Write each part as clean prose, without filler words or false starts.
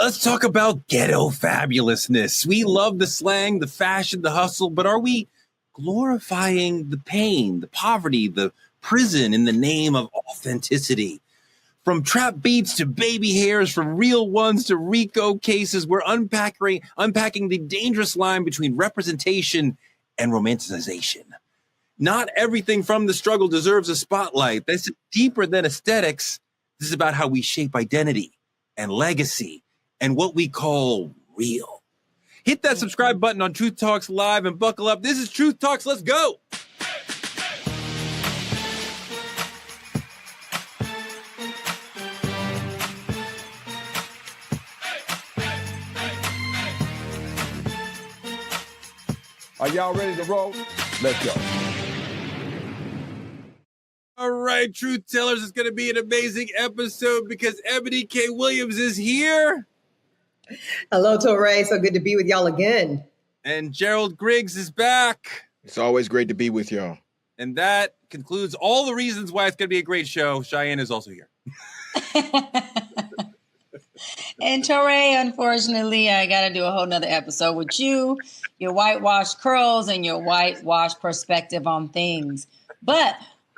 Let's talk about ghetto fabulousness. We love the slang, the fashion, the hustle, but are we glorifying the pain, the poverty, the prison in the name of authenticity? From trap beats to baby hairs, from real ones to RICO cases, we're unpacking the dangerous line between representation and romanticization. Not everything from the struggle deserves a spotlight. This is deeper than aesthetics. This is about how we shape identity and legacy and what we call real. Hit that subscribe button on Truth Talks Live and buckle up. This is Truth Talks. Let's go. Are y'all ready to roll? Let's go. All right, Truth Tellers, it's going to be an amazing episode because Eboni K. Williams is here. Hello, Torre. So good to be with y'all again. And Gerald Griggs is back. It's always great to be with y'all. And that concludes all the reasons why it's going to be a great show. Cheyenne is also here. And Torre, unfortunately, I got to do a whole nother episode with you, your whitewashed curls, and your whitewashed perspective on things. But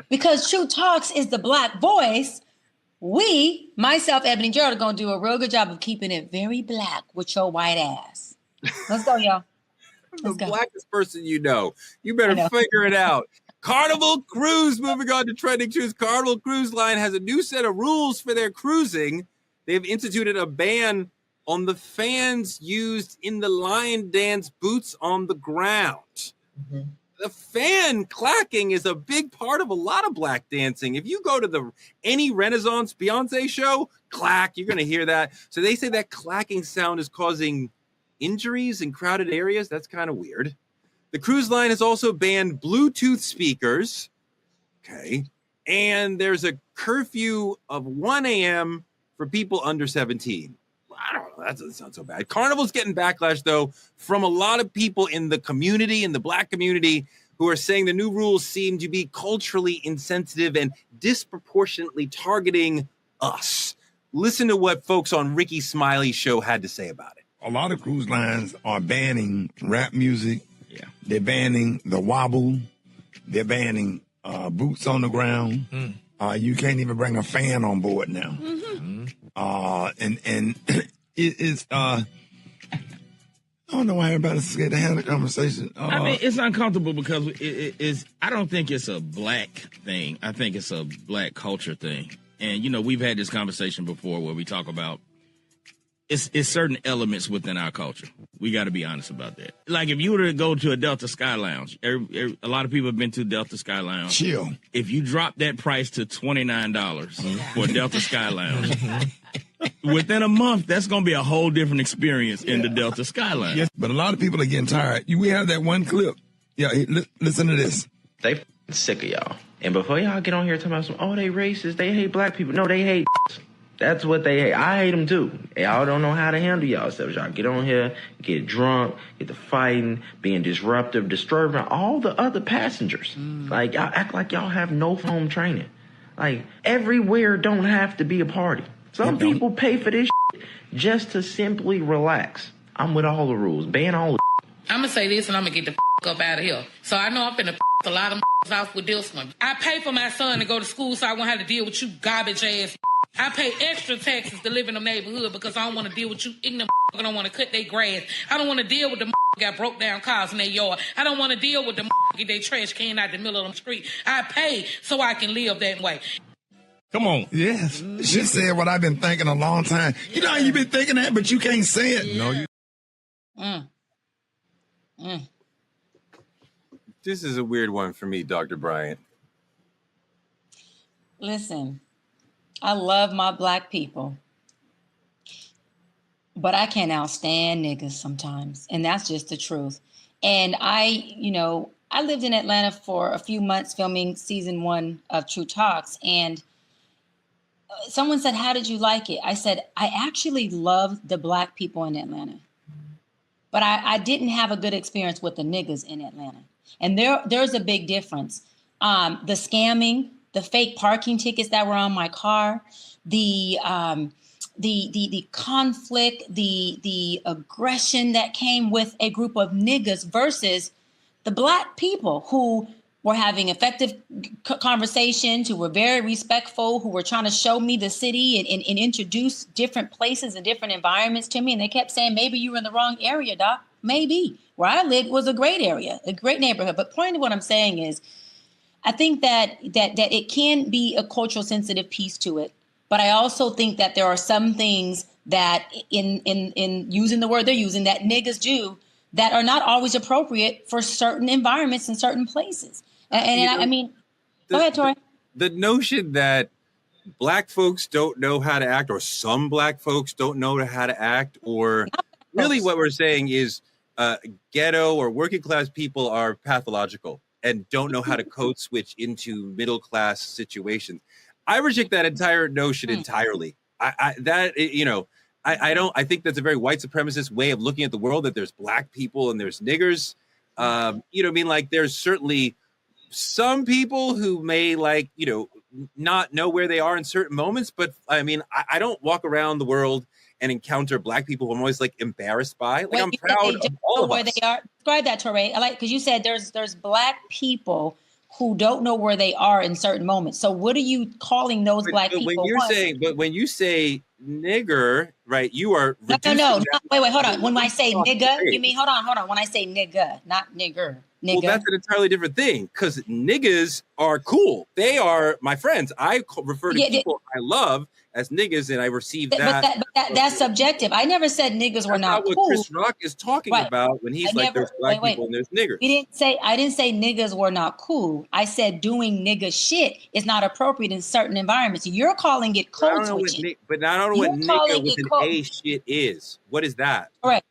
because Truth Talks is the Black voice, we, myself, Eboni, and Gerald, are going to do a real good job of keeping it very black with your white ass. Let's go, y'all. The blackest person you know. You better figure it out. Carnival Cruise, moving on to trending truth. Carnival Cruise Line has a new set of rules for their cruising. They've instituted a ban on the fans used in the lion dance boots on the ground. Mm-hmm. The fan clacking is a big part of a lot of black dancing. If you go to any Renaissance Beyonce show, clack, you're going to hear that. So they say that clacking sound is causing injuries in crowded areas. That's kind of weird. The cruise line has also banned Bluetooth speakers. Okay. And there's a curfew of 1 a.m. for people under 17. I don't know. That doesn't sound so bad. Carnival's getting backlash, though, from a lot of people in the community, in the black community, who are saying the new rules seem to be culturally insensitive and disproportionately targeting us. Listen to what folks on Ricky Smiley's show had to say about it. A lot of cruise lines are banning rap music. Yeah. They're banning the wobble. They're banning boots on the ground. You can't even bring a fan on board now. Mm-hmm. And it's I don't know why everybody's scared to have a conversation. I mean, it's uncomfortable because it is. I don't think it's a black thing. I think it's a black culture thing. And you know, we've had this conversation before where we talk about it's certain elements within our culture. We got to be honest about that. Like if you were to go to a Delta Sky Lounge, a lot of people have been to Delta Sky Lounge. Chill. If you drop that price to $29 for a Delta Sky Lounge, within a month, that's going to be a whole different experience in the Delta Sky Lounge. Yes, but a lot of people are getting tired. We have that one clip. Yeah, listen to this. They sick of y'all. And before y'all get on here talking about they racist, they hate black people. No, they hate. That's what they hate. I hate them too. Y'all don't know how to handle yourselves. Y'all get on here, get drunk, get to fighting, being disruptive, disturbing all the other passengers. Like, y'all act like y'all have no home training. Like, everywhere don't have to be a party. Some people pay for this just to simply relax. I'm with all the rules. Ban all the I'm going to say this and I'm going to get the up out of here. So I know I'm finna a lot of off with this one. I pay for my son to go to school so I won't have to deal with you garbage ass. I pay extra taxes to live in the neighborhood because I don't want to deal with you ignorant. I don't want to cut their grass. I don't want to deal with the got broke down cars in their yard. I don't want to deal with the get their trash can out the middle of the street. I pay so I can live that way. Come on. Yes. She said what I've been thinking a long time. You know how you've been thinking that, but you can't say it. No, you. This is a weird one for me, Dr. Bryant. Listen, I love my black people, but I can't outstand niggas sometimes. And that's just the truth. And I lived in Atlanta for a few months filming season 1 of True Talks. And someone said, how did you like it? I said, I actually love the black people in Atlanta, but I didn't have a good experience with the niggas in Atlanta. And there's a big difference. The scamming, the fake parking tickets that were on my car, the the conflict, the aggression that came with a group of niggas versus the Black people who were having effective conversations, who were very respectful, who were trying to show me the city and introduce different places and different environments to me. And they kept saying, maybe you were in the wrong area, Doc. Maybe. Where I lived was a great area, a great neighborhood. But point of what I'm saying is, I think that it can be a cultural sensitive piece to it. But I also think that there are some things that in using the word they're using, that niggas do, that are not always appropriate for certain environments and certain places. I mean, go ahead, Tori. The notion that Black folks don't know how to act, or some Black folks don't know how to act, or really what we're saying is ghetto or working class people are pathological and don't know how to code switch into middle class situations. I reject that entire notion entirely. I think that's a very white supremacist way of looking at the world, that there's Black people and there's niggers. You know what I mean? Like, there's certainly some people who may, like, you know, not know where they are in certain moments. But I mean, I don't walk around the world and encounter Black people who I'm always like embarrassed by. Like, I'm proud of all of us. They are. Describe that, Torre. I like, because you said there's Black people who don't know where they are in certain moments. So what are you calling those Black people? When you say nigger, right, you are no. Wait, hold on. When I say nigga, you mean hold on. When I say nigga, not nigger. Nigga. Well, that's an entirely different thing, because niggas are cool. They are my friends. I refer to people I love as niggas, and I receive that. But that's subjective. I never said niggas were not what cool. Chris Rock is talking about when he's there's Black people and there's niggers. I didn't say niggas were not cool. I said doing nigga shit is not appropriate in certain environments. You're calling it code switching. But I don't know what nigga with an A shit is. What is that? Correct.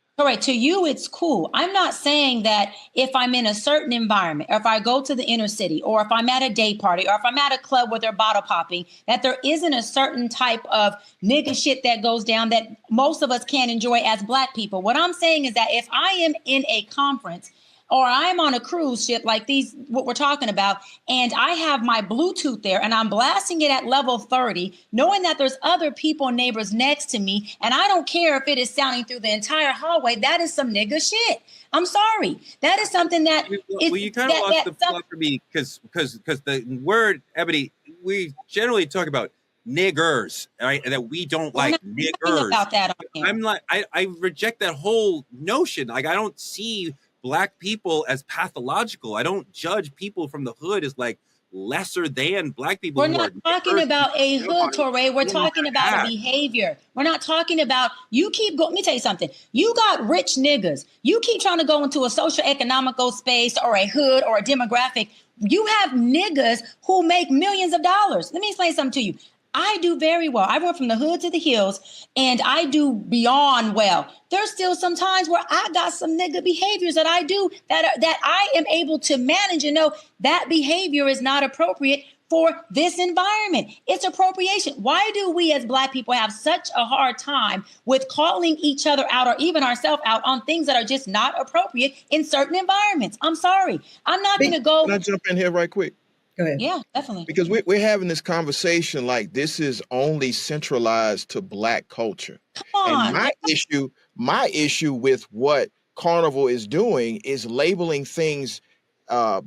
To you, it's cool. I'm not saying that if I'm in a certain environment, or if I go to the inner city, or if I'm at a day party, or if I'm at a club where they're bottle popping, that there isn't a certain type of nigga shit that goes down that most of us can't enjoy as Black people. What I'm saying is that if I am in a conference, or I'm on a cruise ship like what we're talking about, and I have my Bluetooth there and I'm blasting it at level 30, knowing that there's other people, neighbors next to me, and I don't care if it is sounding through the entire hallway, that is some nigga shit. I'm sorry. That is something that you kind of lost the plot for me, because the word, Ebony, we generally talk about niggers, right? And that we don't like niggers. About that on here. I'm like, I reject that whole notion. Like, I don't see Black people as pathological. I don't judge people from the hood as like lesser than Black people. We're not talking about a hood, Torre. We're talking about a behavior. We're not talking about, let me tell you something. You got rich niggas. You keep trying to go into a social economical space or a hood or a demographic. You have niggas who make millions of dollars. Let me explain something to you. I do very well. I went from the hood to the hills, and I do beyond well. There's still some times where I got some nigga behaviors that I do that I am able to manage and know that behavior is not appropriate for this environment. It's appropriation. Why do we as Black people have such a hard time with calling each other out, or even ourselves out, on things that are just not appropriate in certain environments? I'm sorry. I'm not going to go. Can I jump in here right quick? Go ahead. Yeah, definitely. Because we're having this conversation like this is only centralized to Black culture. Come on. And my issue with what Carnival is doing is labeling things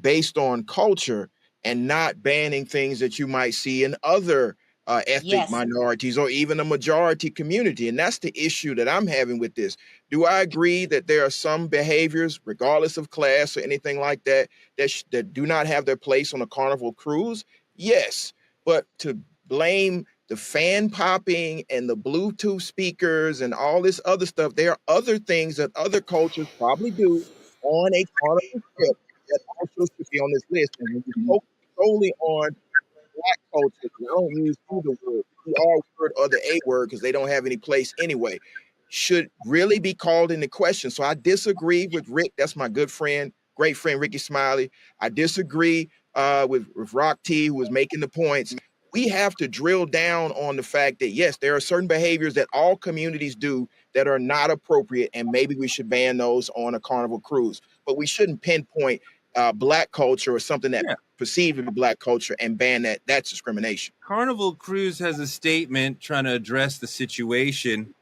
based on culture and not banning things that you might see in other ethnic minorities or even a majority community. And that's the issue that I'm having with this. Do I agree that there are some behaviors, regardless of class or anything like that, that do not have their place on a Carnival cruise? Yes. But to blame the fan popping and the Bluetooth speakers and all this other stuff, there are other things that other cultures probably do on a Carnival trip that also should be on this list. And when you focus solely on Black culture, I don't use either word, the R word or the A word, because they don't have any place anyway, should really be called into question. So I disagree with Rick. That's my good friend, great friend, Ricky Smiley. I disagree with Rock T, who was making the points. We have to drill down on the fact that, yes, there are certain behaviors that all communities do that are not appropriate, and maybe we should ban those on a Carnival cruise. But we shouldn't pinpoint black culture or something that perceived to be black culture and ban that. That's discrimination. Carnival Cruise has a statement trying to address the situation.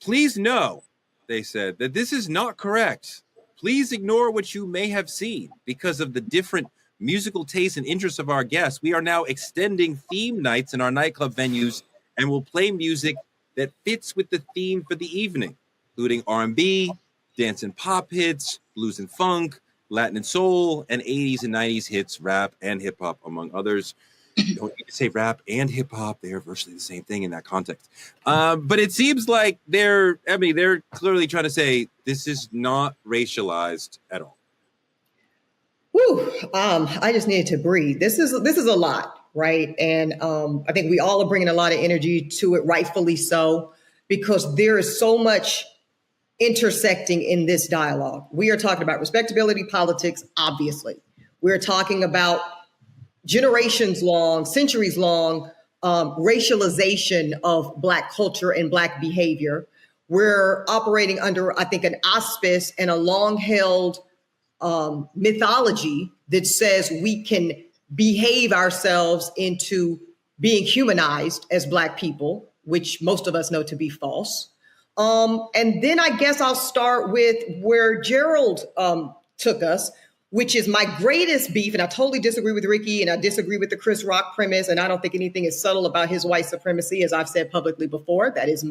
Please know, they said, that this is not correct. Please ignore what you may have seen because of the different musical tastes and interests of our guests. We are now extending theme nights in our nightclub venues and will play music that fits with the theme for the evening, including R&B, dance and pop hits, blues and funk, Latin and soul, and 80s and 90s hits, rap and hip hop, among others. You don't need to say rap and hip hop. They are virtually the same thing in that context. But it seems like they're clearly trying to say this is not racialized at all. Whew, I just needed to breathe. This is a lot, right? And I think we all are bringing a lot of energy to it, rightfully so, because there is so much intersecting in this dialogue. We are talking about respectability politics, obviously. We're talking about generations long, centuries long racialization of Black culture and Black behavior. We're operating under, I think, an auspice and a long-held mythology that says we can behave ourselves into being humanized as Black people, which most of us know to be false. And then I guess I'll start with where Gerald took us, which is my greatest beef. And I totally disagree with Ricky, and I disagree with the Chris Rock premise. And I don't think anything is subtle about his white supremacy, as I've said publicly before. That is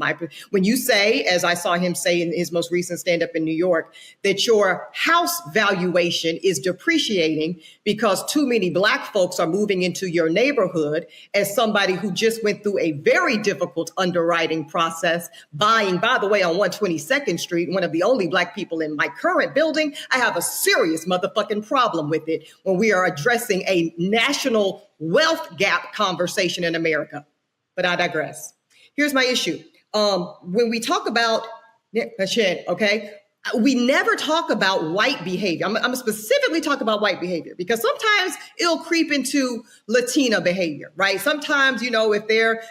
when you say, as I saw him say in his most recent stand-up in New York, that your house valuation is depreciating because too many Black folks are moving into your neighborhood, as somebody who just went through a very difficult underwriting process, buying, by the way, on 122nd Street, one of the only Black people in my current building, I have a serious motherfucking problem with it when we are addressing a national wealth gap conversation in America. But I digress. Here's my issue. When we talk about shit, okay, we never talk about white behavior. I'm specifically talking about white behavior because sometimes it'll creep into Latina behavior, right? Sometimes, you know, if they're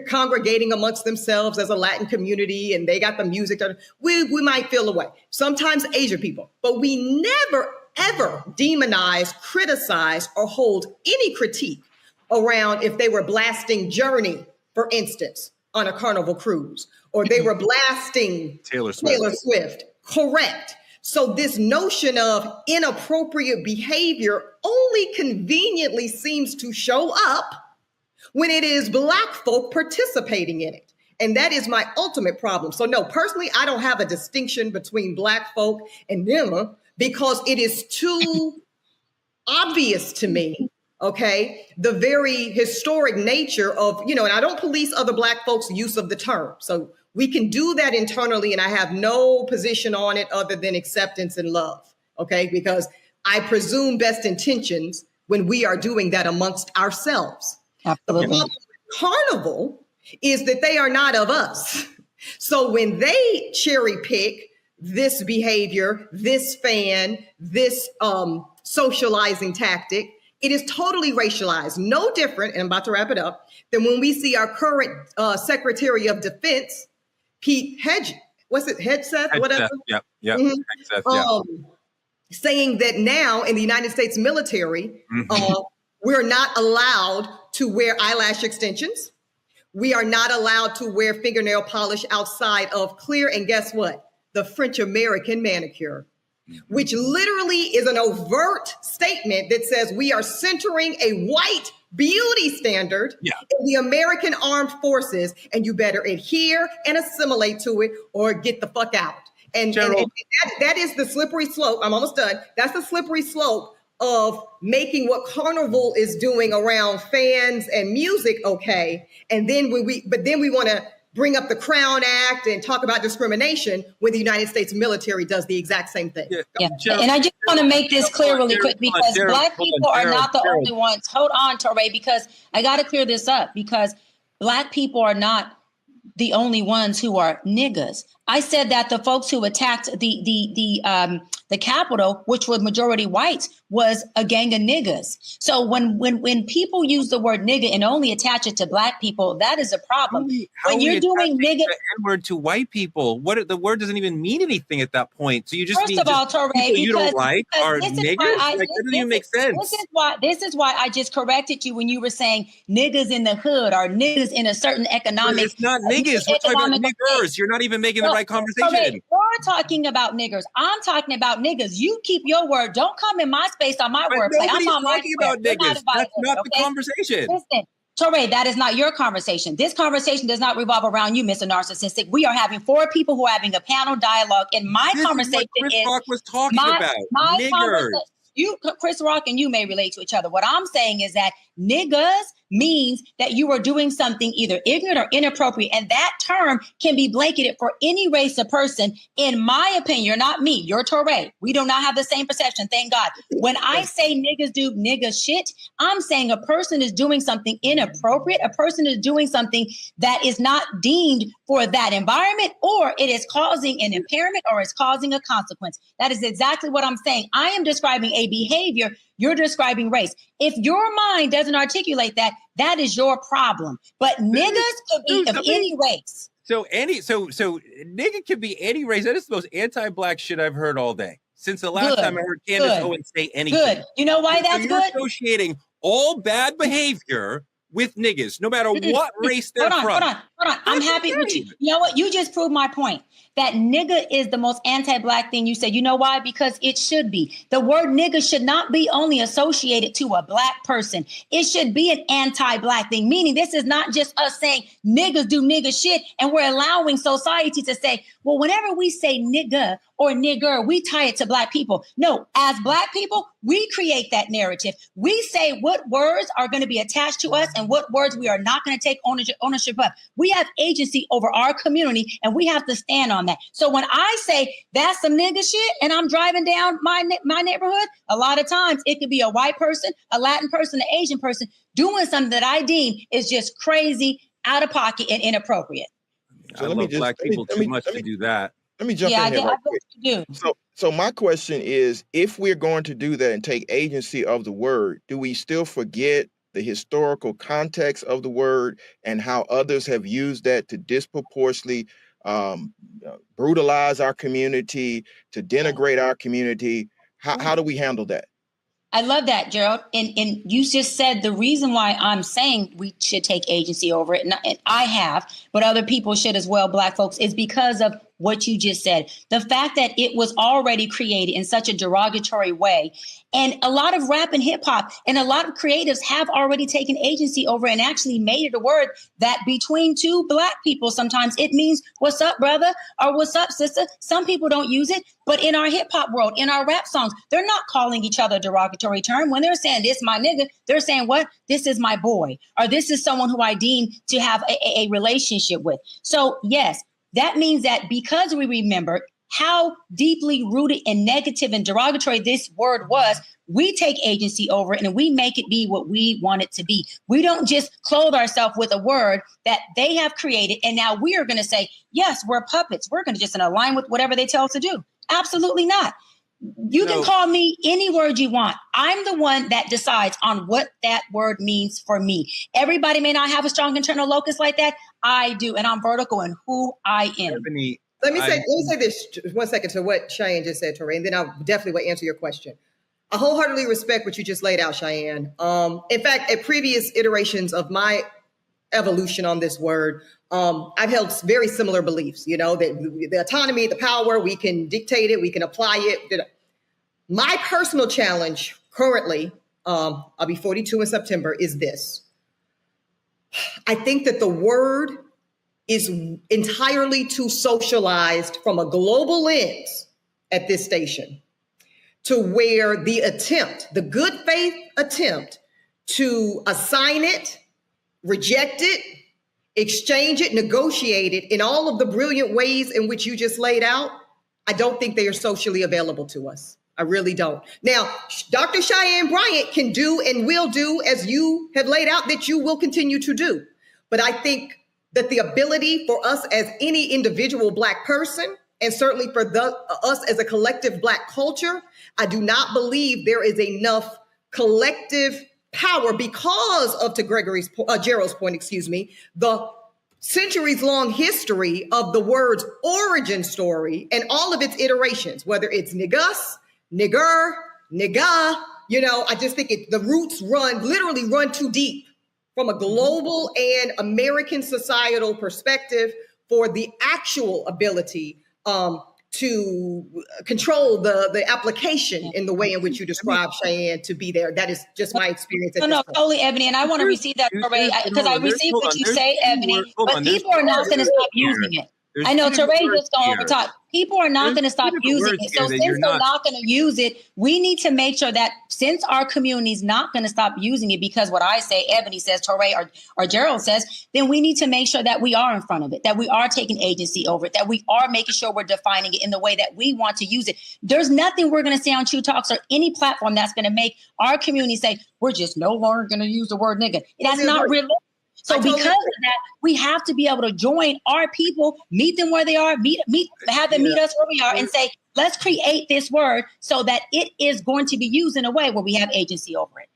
congregating amongst themselves as a Latin community and they got the music, we might feel away. Sometimes Asian people, but we never ever demonize, criticize, or hold any critique around if they were blasting Journey, for instance, on a Carnival cruise, or they were blasting Taylor Swift. Correct. So this notion of inappropriate behavior only conveniently seems to show up when it is Black folk participating in it. And that is my ultimate problem. So no, personally, I don't have a distinction between Black folk and them, because it is too obvious to me, okay, the very historic nature of, you know, and I don't police other Black folks' use of the term. So we can do that internally, and I have no position on it other than acceptance and love, okay, because I presume best intentions when we are doing that amongst ourselves. Absolutely. The problem with Carnival is that they are not of us. So when they cherry pick this behavior, this fan, this socializing tactic, it is totally racialized. No different, and I'm about to wrap it up, than when we see our current Secretary of Defense, Pete Hegseth, whatever. Yep. Mm-hmm. Hegseth, yeah. Saying that now in the United States military, we're not allowed to wear eyelash extensions. We are not allowed to wear fingernail polish outside of clear, and guess what? The French American manicure, which literally is an overt statement that says we are centering a white beauty standard in the American armed forces, and you better adhere and assimilate to it or get the fuck out. And that is the slippery slope. I'm almost done. That's the slippery slope of making what Carnival is doing around fans and music okay. And then we want to bring up the Crown Act and talk about discrimination when the United States military does the exact same thing. Yeah. And I just want to make this clear really quick, because Black people are not the only ones. Hold on, Torre, because I got to clear this up, because Black people are not the only ones who are niggas. I said that the folks who attacked the Capitol, which was majority whites, was a gang of niggas. So when people use the word nigga and only attach it to Black people, that is a problem. When you're doing nigga, the N-word to white people, the word doesn't even mean anything at that point. So you just first mean of all, Torre, people you don't like are this is niggers. why That doesn't even make sense. This is why I just corrected you when you were saying niggas in the hood or niggas in a certain economic. It's not niggas. We're talking about niggers. You're not even making the right conversation. We're talking about niggers. I'm talking about niggas. You keep your word. Don't come in my space on my wordplay. I'm on my talking about niggas. That's not the conversation. Listen, Torre, that is not your conversation. This conversation does not revolve around you, Mr. Narcissistic. We are having 4 people who are having a panel dialogue, and my conversation is what Chris Rock was talking about. Niggers. You, Chris Rock, and you may relate to each other. What I'm saying is that niggas means that you are doing something either ignorant or inappropriate. And that term can be blanketed for any race or person. In my opinion, you're not me, you're Torre. We do not have the same perception, thank God. When I say niggas do nigga shit, I'm saying a person is doing something inappropriate. A person is doing something that is not deemed for that environment, or it is causing an impairment, or it's causing a consequence. That is exactly what I'm saying. I am describing a behavior. You're describing race. If your mind doesn't articulate that, that is your problem. But niggas could be of any race. So nigga can be any race. That is the most anti-Black shit I've heard all day. Since the last time I heard Candace Owens say anything. Good. You know why that's you're good? Associating all bad behavior with niggas, no matter what race they're from. Hold on. I'm happy with you. You know what? You just proved my point. That nigga is the most anti-Black thing you said. You know why? Because it should be. The word nigga should not be only associated to a Black person. It should be an anti-Black thing, meaning this is not just us saying niggas do nigga shit and we're allowing society to say, well, whenever we say nigga or nigger, we tie it to Black people. No, as Black people, we create that narrative. We say what words are going to be attached to us and what words we are not going to take ownership of. We have agency over our community and we have to stand on that. So when I say that's some nigga shit and I'm driving down my neighborhood, a lot of times it could be a white person, a Latin person, an Asian person doing something that I deem is just crazy, out of pocket, and inappropriate. So I love Black people too much to do that. Let me jump in there right quick. So my question is, if we're going to do that and take agency of the word, do we still forget the historical context of the word and how others have used that to disproportionately brutalize our community, to denigrate our community? How do we handle that? I love that, Gerald. And you just said the reason why I'm saying we should take agency over it, and I have, but other people should as well, Black folks, is because of what you just said. The fact that it was already created in such a derogatory way. And a lot of rap and hip hop and a lot of creatives have already taken agency over and actually made it a word that between two Black people, sometimes it means what's up, brother, or what's up, sister. Some people don't use it, but in our hip hop world, in our rap songs, they're not calling each other a derogatory term. When they're saying this, my nigga, they're saying what? This is my boy, or this is someone who I deem to have a relationship with. So yes, that means that because we remember how deeply rooted and negative and derogatory this word was, we take agency over it and we make it be what we want it to be. We don't just clothe ourselves with a word that they have created. And now we are going to say, yes, we're puppets. We're going to just align with whatever they tell us to do. Absolutely not. You can call me any word you want. I'm the one that decides on what that word means for me. Everybody may not have a strong internal locus like that. I do. And I'm vertical in who I am. Eboni, let me say this 1 second to what Cheyenne just said, Torre, and then I'll definitely will answer your question. I wholeheartedly respect what you just laid out, Cheyenne. In fact, at previous iterations of my evolution on this word, I've held very similar beliefs, you know, that the autonomy, the power, we can dictate it, we can apply it. My personal challenge currently, I'll be 42 in September, is this. I think that the word is entirely too socialized from a global lens at this station, to where the good faith attempt to assign it, reject it, exchange it, negotiate it in all of the brilliant ways in which you just laid out, I don't think they are socially available to us. I really don't. Now, Dr. Cheyenne Bryant can do and will do as you have laid out that you will continue to do. But I think that the ability for us as any individual Black person, and certainly for us as a collective Black culture, I do not believe there is enough collective power because of, to Gerald's point, the centuries-long history of the word's origin story and all of its iterations, whether it's niggas, nigger, nigga, I just think the roots literally run too deep from a global and American societal perspective for the actual ability to control the application in the way in which you describe, Cheyenne, to be there. That is just my experience. No, totally, Ebony, and I want to receive that, Teray, because I receive what you say, Ebony, but people are not going to stop using it. I know Teray just don't overtalk. People are not going to stop using it. So since they're not going to use it, we need to make sure that since our community is not going to stop using it, because what I say, Ebony says, Teray or Gerald says, then we need to make sure that we are in front of it, that we are taking agency over it, that we are making sure we're defining it in the way that we want to use it. There's nothing we're going to say on True Talks or any platform that's going to make our community say, we're just no longer going to use the word nigga. That's not realistic. So because of that, we have to be able to join our people, meet them where they are, have them meet us where we are, and say, let's create this word so that it is going to be used in a way where we have agency over it.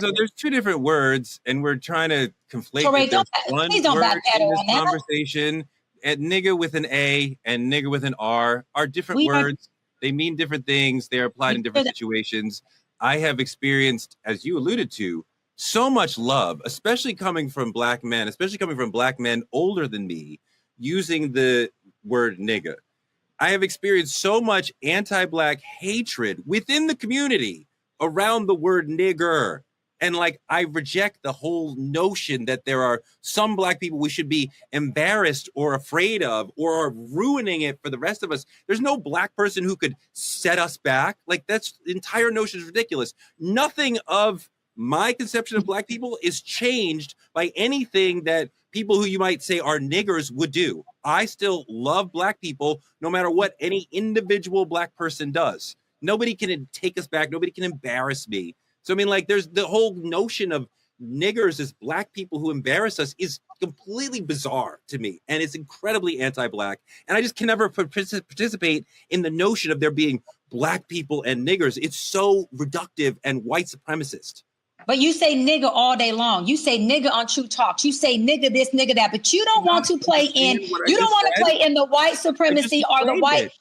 So there's two different words, and we're trying to conflate. Please don't backpedal on that Conversation. And nigga with an A and nigga with an R are different words. They mean different things. They're applied in different situations. I have experienced, as you alluded to, so much love, especially coming from Black men, older than me, using the word nigga. I have experienced so much anti-Black hatred within the community around the word nigger. And I reject the whole notion that there are some Black people we should be embarrassed or afraid of or are ruining it for the rest of us. There's no Black person who could set us back. That's the entire notion is ridiculous. Nothing of my conception of Black people is changed by anything that people who you might say are niggers would do. I still love Black people no matter what any individual Black person does. Nobody can take us back. Nobody can embarrass me. So, there's the whole notion of niggers as Black people who embarrass us is completely bizarre to me. And it's incredibly anti-Black. And I just can never participate in the notion of there being Black people and niggers. It's so reductive and white supremacist. But you say nigga all day long. You say nigga on True Talks. You say nigga this, nigga that. But you don't want to play in. You don't want to play in the white supremacy or the white.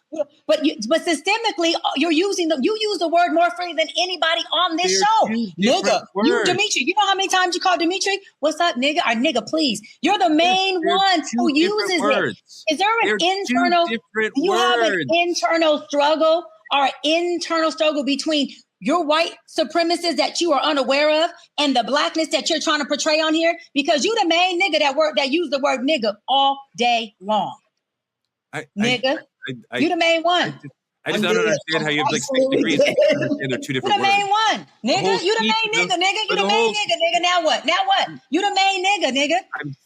But systemically, you use the word more freely than anybody on this show. Nigga, you Dimitri. You know how many times you call Dimitri? What's up, nigga? Or nigga, please. You're the main one who uses it. Is there an internal? Do you have an internal struggle or an internal struggle between your white supremacists that you are unaware of and the Blackness that you're trying to portray on here? Because you the main nigga that use the word nigga all day long. You the main one. I just don't understand how you have 6 degrees and they're two different words. You the main one. Nigga, you the main nigga, nigga. You the main nigga, nigga. Now what? You the main nigga, nigga.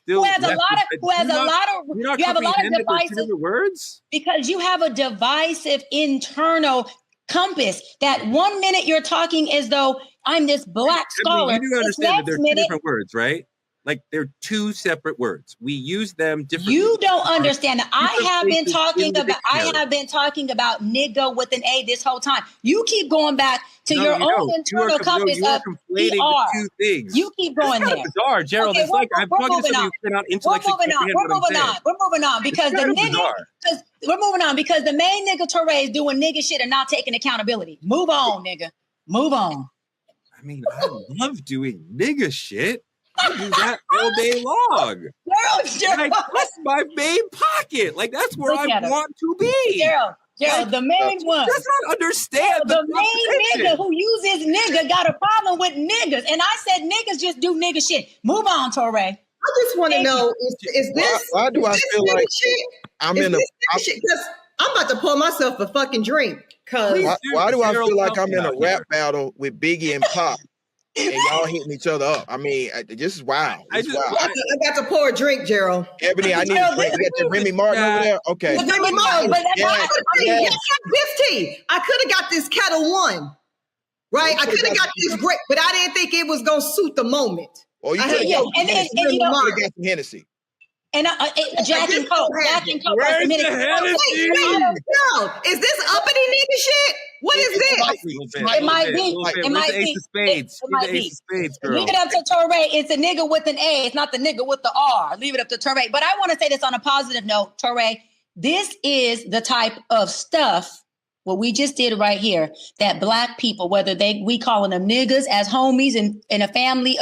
You have a lot of divisive words. Because you have a divisive internal compass that 1 minute you're talking as though I'm this Black scholar. You do understand that they're two different words, right? They're two separate words. We use them differently. You don't understand that. I have been talking about nigga with an A this whole time. You keep going back to your own internal compass of PR. Two things. You keep going there. Bizarre, Gerald. Okay, it's I'm talking to somebody who cannot intellectually comprehend what I'm saying. We're moving on because the main nigga Teray is doing nigga shit and not taking accountability. Move on, nigga. Move on. I love doing nigga shit. I do that all day long. Gerald. That's my main pocket. That's where I want to be. Gerald, the main one. Does not understand the main nigga who uses nigga got a problem with niggas. And I said niggas just do nigga shit. Move on, Teray. I just want to know, is this... Why do I feel like I'm in a... I'm about to pour myself a fucking drink. Why do I feel like I'm in a rap battle with Biggie and Pop? And y'all hitting each other up. This is wild. I got to pour a drink, Gerald. Ebony, I need a drink. You got your Remy Martin over there? Okay. Remy Martin, but this tea. I could have got this Kettle One, right? I could have got this great, but I didn't think it was going to suit the moment. Oh, you could have got some Hennessy. And Jack and Coke. Where's the Hennessy? No, is this uppity nigga shit? What is this? It might be. It might be. It might be. Leave it up to Touré. It's a nigga with an A. It's not the nigga with the R. Leave it up to Touré. But I want to say this on a positive note, Touré. This is the type of stuff, what we just did right here, that Black people, whether we calling them niggas as homies in a family,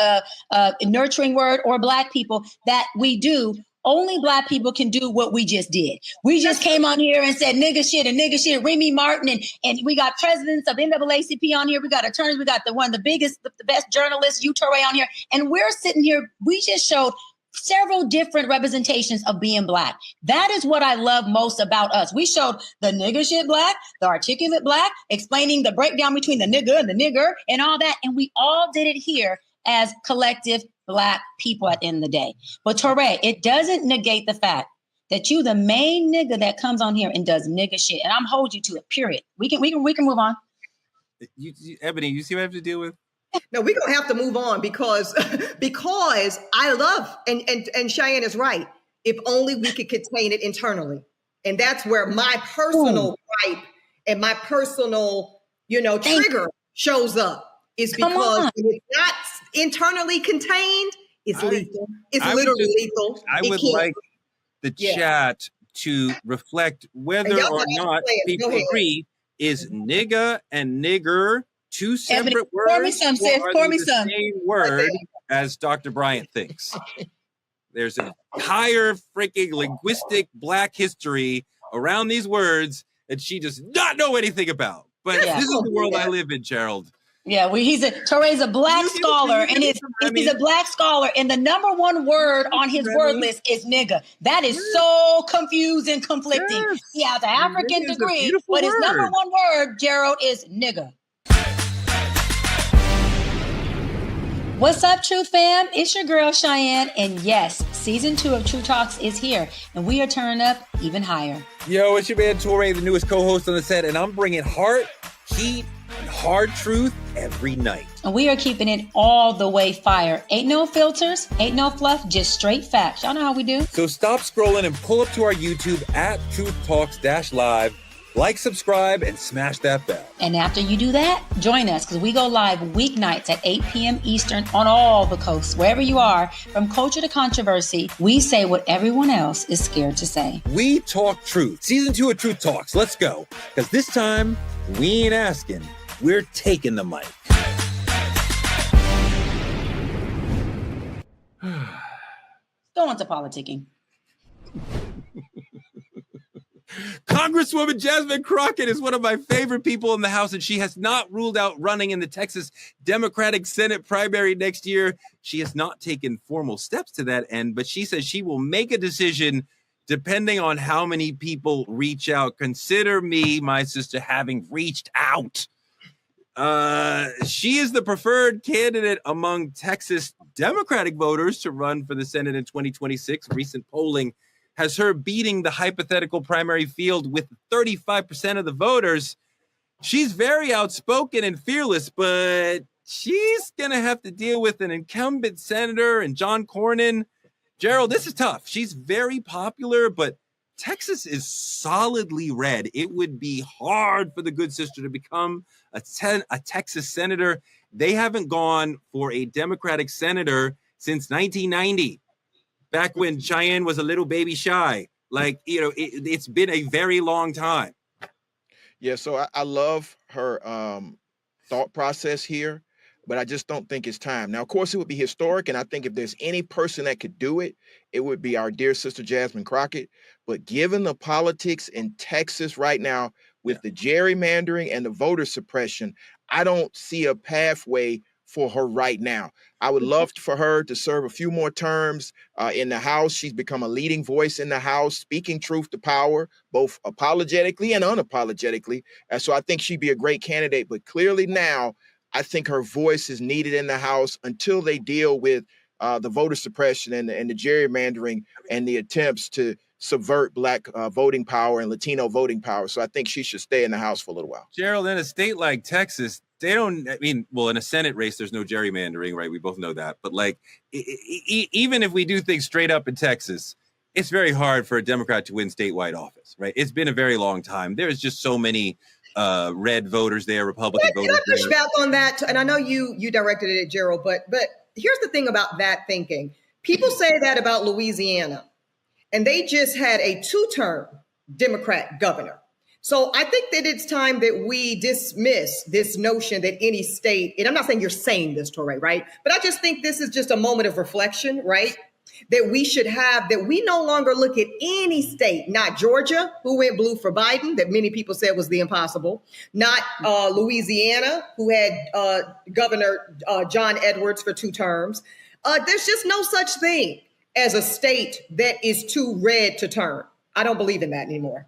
nurturing word, or Black people, that we do. Only Black people can do what we just did. We just came on here and said nigga shit, Remy Martin, and we got presidents of NAACP on here. We got attorneys. We got one of the biggest, the best journalists, Touré, on here. And we're sitting here. We just showed several different representations of being Black. That is what I love most about us. We showed the nigga shit Black, the articulate Black, explaining the breakdown between the nigga and the nigger and all that. And we all did it here as collective Black people at the end of the day. But Touré, it doesn't negate the fact that you the main nigga that comes on here and does nigga shit. And I'm hold you to it, period. We can move on. Ebony, you see what I have to deal with? No, we're gonna have to move on because I love and Cheyenne is right. If only we could contain it internally. And that's where my personal gripe and my personal, trigger shows up. Is because when it's not internally contained, it's lethal. It's literally lethal. I would like the chat to reflect whether or not people agree, is nigga and nigger two separate words, pour me some, sis. Pour me some. Same word as Dr. Bryant thinks. There's an entire freaking linguistic Black history around these words that she does not know anything about. But this is the world I live in, Gerald. Yeah, Touré's a Black scholar, and he's a Black scholar, and the number one word on his word list is nigga. That is so confusing, conflicting. Yes. He has an African degree, but his number one word, Gerald, is nigga. What's up, True Fam? It's your girl, Cheyenne. And yes, season 2 of True Talks is here, and we are turning up even higher. Yo, it's your man, Touré, the newest co-host on the set, and I'm bringing heart, heat, and hard truth every night. And we are keeping it all the way fire. Ain't no filters, ain't no fluff, just straight facts. Y'all know how we do. So stop scrolling and pull up to our YouTube at Truth Talks-Live. Like, subscribe, and smash that bell. And after you do that, join us because we go live weeknights at 8 p.m. Eastern on all the coasts, wherever you are. From culture to controversy, we say what everyone else is scared to say. We talk truth. Season 2 of Truth Talks. Let's go. Because this time, we ain't asking. We're taking the mic. Go on to politicking. Congresswoman Jasmine Crockett is one of my favorite people in the House, and she has not ruled out running in the Texas Democratic Senate primary next year. She has not taken formal steps to that end, but she says she will make a decision depending on how many people reach out. Consider me, my sister, having reached out. She is the preferred candidate among Texas Democratic voters to run for the Senate in 2026. Recent polling has her beating the hypothetical primary field with 35% of the voters. She's very outspoken and fearless, but she's going to have to deal with an incumbent senator and John Cornyn. Gerald, this is tough. She's very popular, but Texas is solidly red. It would be hard for the good sister to become a Texas senator. They haven't gone for a Democratic senator since 1990. Back when Cheyenne was a little baby shy. It's been a very long time. Yeah, so I love her thought process here, but I just don't think it's time. Now, of course, it would be historic, and I think if there's any person that could do it, it would be our dear sister Jasmine Crockett. But given the politics in Texas right now with the gerrymandering and the voter suppression, I don't see a pathway for her right now. I would love for her to serve a few more terms in the House. She's become a leading voice in the House, speaking truth to power, both apologetically and unapologetically. And so I think she'd be a great candidate. But clearly now, I think her voice is needed in the House until they deal with the voter suppression and the gerrymandering and the attempts to subvert Black voting power and Latino voting power. So I think she should stay in the House for a little while. Gerald, in a state like Texas, in a Senate race, there's no gerrymandering, right? We both know that. But even if we do things straight up in Texas, it's very hard for a Democrat to win statewide office, right? It's been a very long time. There's just so many red voters there, Republican voters. Can I push back on that? And I know you directed it at Gerald, but here's the thing about that thinking. People say that about Louisiana, and they just had a 2-term Democrat governor. So I think that it's time that we dismiss this notion that any state, and I'm not saying you're saying this, Torre, right? But I just think this is just a moment of reflection, right? That we should have, that we no longer look at any state, not Georgia, who went blue for Biden, that many people said was the impossible, not Louisiana, who had Governor John Edwards for 2 terms. There's just no such thing as a state that is too red to turn. I don't believe in that anymore.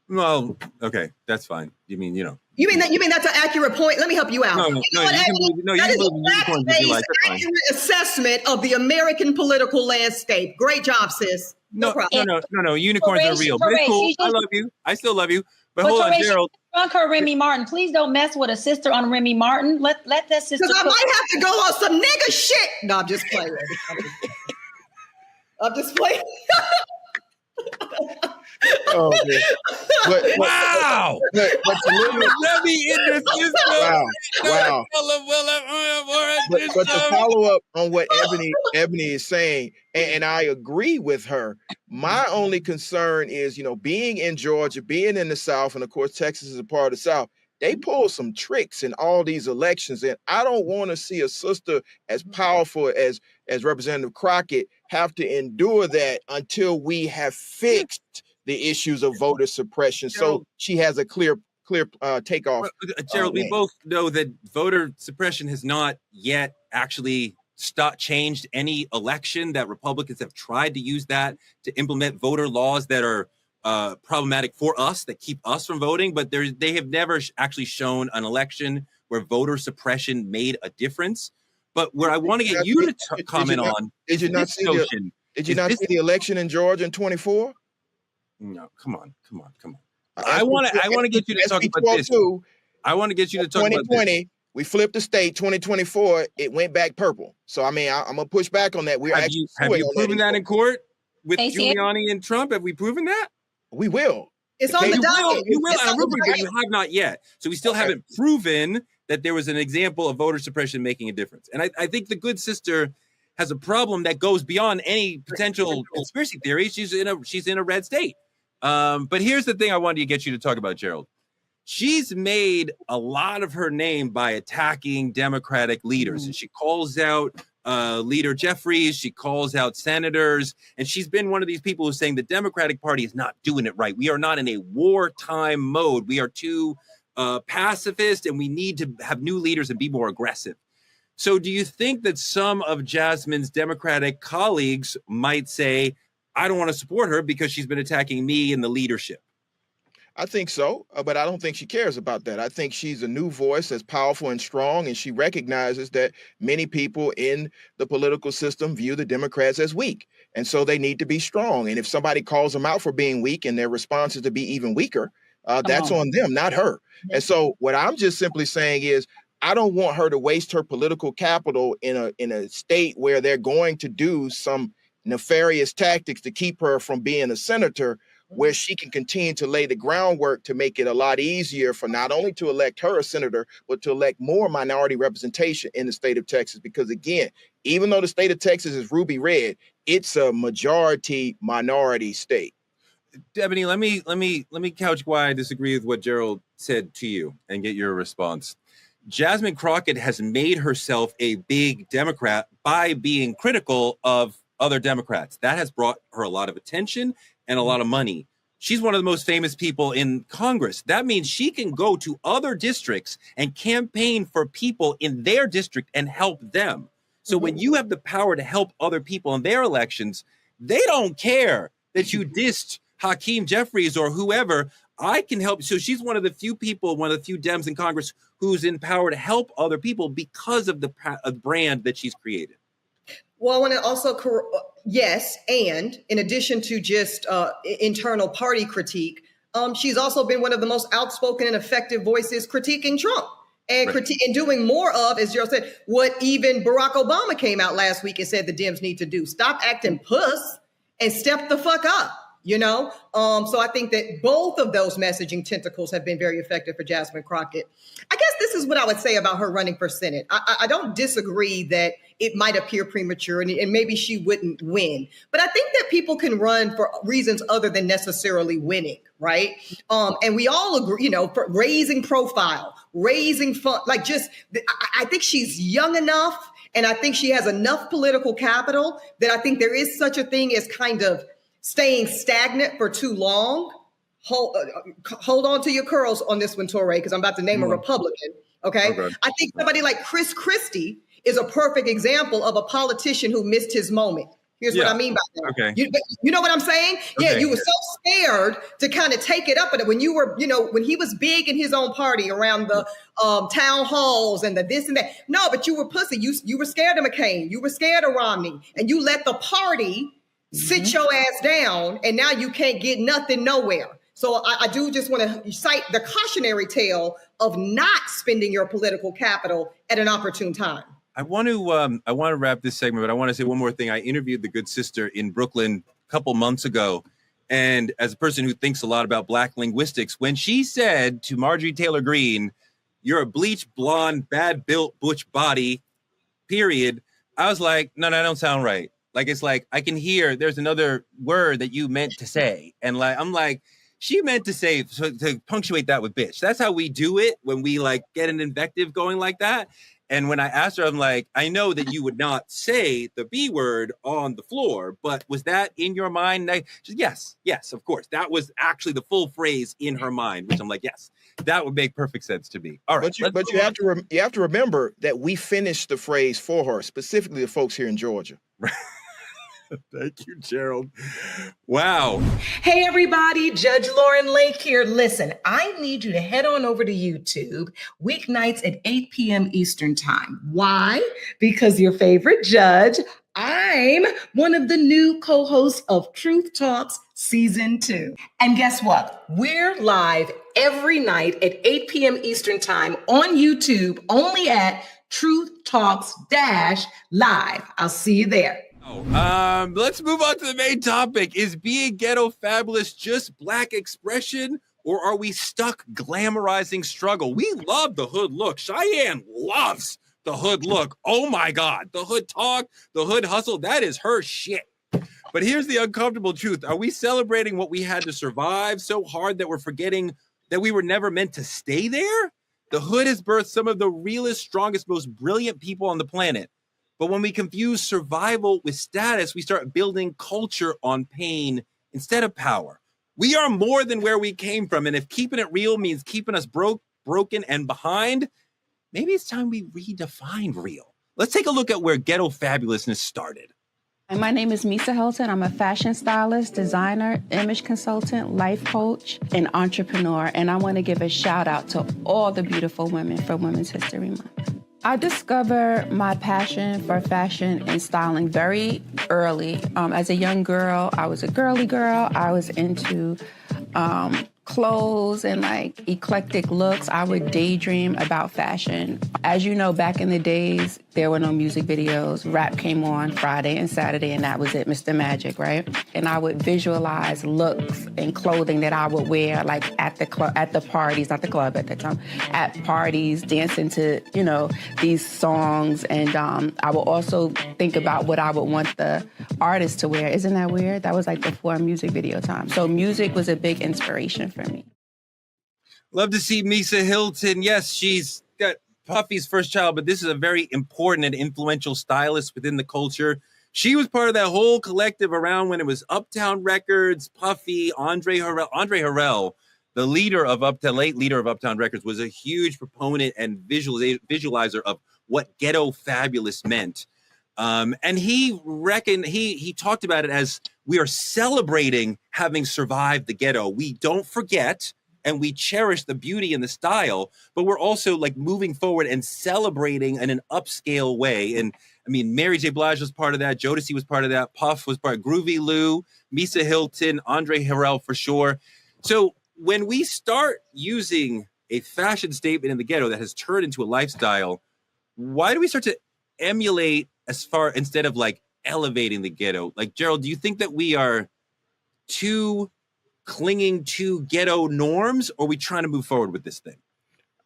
Well, okay, that's fine. You mean You mean that's an accurate point? Let me help you out. That is a fact-based, accurate assessment of the American political landscape. Great job, sis. No problem. No. Unicorns are real. But it's cool. I love you. I still love you. But hold on, Gerald. Drunk her Remy Martin. Please don't mess with a sister on Remy Martin. Let that sister. Because I might have to go on some nigga shit. No, I'm just playing. I'm just playing. Oh, man. Wow! But Let me in this system. Wow. But to follow up on what Eboni is saying, and I agree with her, my only concern is, being in Georgia, being in the South, and of course, Texas is a part of the South, they pull some tricks in all these elections. And I don't want to see a sister as powerful as Representative Crockett have to endure that until we have fixed the issues of voter suppression. So she has a clear takeoff. Gerald, we both know that voter suppression has not yet actually changed any election, that Republicans have tried to use that to implement voter laws that are problematic for us, that keep us from voting, but they have never actually shown an election where voter suppression made a difference. But where I want to get you to comment on, did you not see the election in Georgia in 24? No, come on. I want to get you to talk about this. I want to get you to talk about 2020. We flipped the state. 2024, it went back purple. So I mean, I'm gonna push back on that. Have you proven that in court with Giuliani and Trump? Have we proven that? We will. It's on the docket. You will. But you have not yet. So we still haven't proven that there was an example of voter suppression making a difference. And I think the good sister has a problem that goes beyond any potential conspiracy theory. She's in a red state. But here's the thing I wanted to get you to talk about, Gerald. She's made a lot of her name by attacking Democratic leaders. And she calls out Leader Jeffries. She calls out senators. And she's been one of these people who's saying the Democratic Party is not doing it right. We are not in a wartime mode. We are too pacifist, and we need to have new leaders and be more aggressive. So do you think that some of Jasmine's Democratic colleagues might say, I don't want to support her because she's been attacking me and the leadership? I think so, but I don't think she cares about that. I think she's a new voice that's powerful and strong, and she recognizes that many people in the political system view the Democrats as weak, and so they need to be strong. And if somebody calls them out for being weak and their response is to be even weaker, that's on them, not her. And so what I'm just simply saying is, I don't want her to waste her political capital in a state where they're going to do some nefarious tactics to keep her from being a senator, where she can continue to lay the groundwork to make it a lot easier for not only to elect her a senator, but to elect more minority representation in the state of Texas. Because again, even though the state of Texas is ruby red, it's a majority minority state. Eboni, let me couch why I disagree with what Gerald said to you and get your response. Jasmine Crockett has made herself a big Democrat by being critical of other Democrats. That has brought her a lot of attention and a lot of money. She's one of the most famous people in Congress. That means she can go to other districts and campaign for people in their district and help them. So when you have the power to help other people in their elections, they don't care that you dissed Hakeem Jeffries or whoever. I can help. So she's one of the few people, one of the few Dems in Congress who's in power to help other people because of the brand that she's created. Well, I want to also, yes, and in addition to just internal party critique, she's also been one of the most outspoken and effective voices critiquing Trump and and doing more of, as Gerald said, what even Barack Obama came out last week and said the Dems need to do. Stop acting puss and step the fuck up. So I think that both of those messaging tentacles have been very effective for Jasmine Crockett. I guess this is what I would say about her running for Senate. I don't disagree that it might appear premature and maybe she wouldn't win. But I think that people can run for reasons other than necessarily winning, right? And we all agree, for raising profile, raising fun, I think she's young enough and I think she has enough political capital that I think there is such a thing as kind of staying stagnant for too long. Hold on to your curls on this one, Torre, because I'm about to name a Republican. Okay. I think somebody like Chris Christie is a perfect example of a politician who missed his moment. Here's what I mean by that. Okay. You know what I'm saying? Okay. Yeah, you were so scared to kind of take it up. But when you were, when he was big in his own party around the town halls and the this and that. No, but you were pussy. You were scared of McCain. You were scared of Romney. And you let the party sit your ass down, and now you can't get nothing nowhere. So I do just want to cite the cautionary tale of not spending your political capital at an opportune time. I want to wrap this segment, but I want to say one more thing. I interviewed the good sister in Brooklyn a couple months ago, and as a person who thinks a lot about Black linguistics, when she said to Marjorie Taylor Greene, "You're a bleached, blonde, bad-built, butch body," period, I was like, no, that don't sound right. Like, it's like, I can hear there's another word that you meant to say. And I'm like, she meant to say, to punctuate that with bitch. That's how we do it when we get an invective going like that. And when I asked her, I'm like, I know that you would not say the B word on the floor, but was that in your mind? She said, yes, of course. That was actually the full phrase in her mind, which I'm like, yes, that would make perfect sense to me. All right. But you have to remember that we finished the phrase for her, specifically the folks here in Georgia. Thank you, Gerald. Wow. Hey, everybody. Judge Lauren Lake here. Listen, I need you to head on over to YouTube weeknights at 8 p.m. Eastern Time. Why? Because your favorite judge, I'm one of the new co-hosts of Truth Talks Season 2. And guess what? We're live every night at 8 p.m. Eastern Time on YouTube, only at Truth Talks Live. I'll see you there. Let's move on to the main topic. Is being ghetto fabulous just Black expression, or are we stuck glamorizing struggle? We love the hood look. Cheyenne loves the hood look. Oh my God. The hood talk, the hood hustle, that is her shit. But here's the uncomfortable truth. Are we celebrating what we had to survive so hard that we're forgetting that we were never meant to stay there? The hood has birthed some of the realest, strongest, most brilliant people on the planet. But when we confuse survival with status, we start building culture on pain instead of power. We are more than where we came from. And if keeping it real means keeping us broken and behind, maybe it's time we redefine real. Let's take a look at where ghetto fabulousness started. And my name is Misa Hilton. I'm a fashion stylist, designer, image consultant, life coach, and entrepreneur. And I want to give a shout out to all the beautiful women for Women's History Month. I discovered my passion for fashion and styling very early. As a young girl, I was a girly girl. I was into clothes and eclectic looks. I would daydream about fashion. As you know, back in the days, there were no music videos. Rap came on Friday and Saturday, and that was it, Mr. Magic, right? And I would visualize looks and clothing that I would wear, at the parties, not the club at the time, at parties, dancing to, these songs. And I would also think about what I would want the artist to wear. Isn't that weird? That was before music video time. So music was a big inspiration for me. Love to see Misa Hilton. Yes, she's got Puffy's first child, but this is a very important and influential stylist within the culture. She was part of that whole collective around when it was Uptown Records, Puffy, Andre Harrell. Andre Harrell, the late leader of Uptown Records, was a huge proponent and visualizer of what ghetto fabulous meant. And he talked about it as we are celebrating having survived the ghetto. We don't forget and we cherish the beauty and the style, but we're also moving forward and celebrating in an upscale way. And I mean, Mary J. Blige was part of that. Jodeci was part of that. Puff was part of Groovy Lou, Misa Hilton, Andre Harrell for sure. So when we start using a fashion statement in the ghetto that has turned into a lifestyle, why do we start to emulate instead of elevating the ghetto? Like, Gerald, do you think that we are too clinging to ghetto norms, or are we trying to move forward with this thing?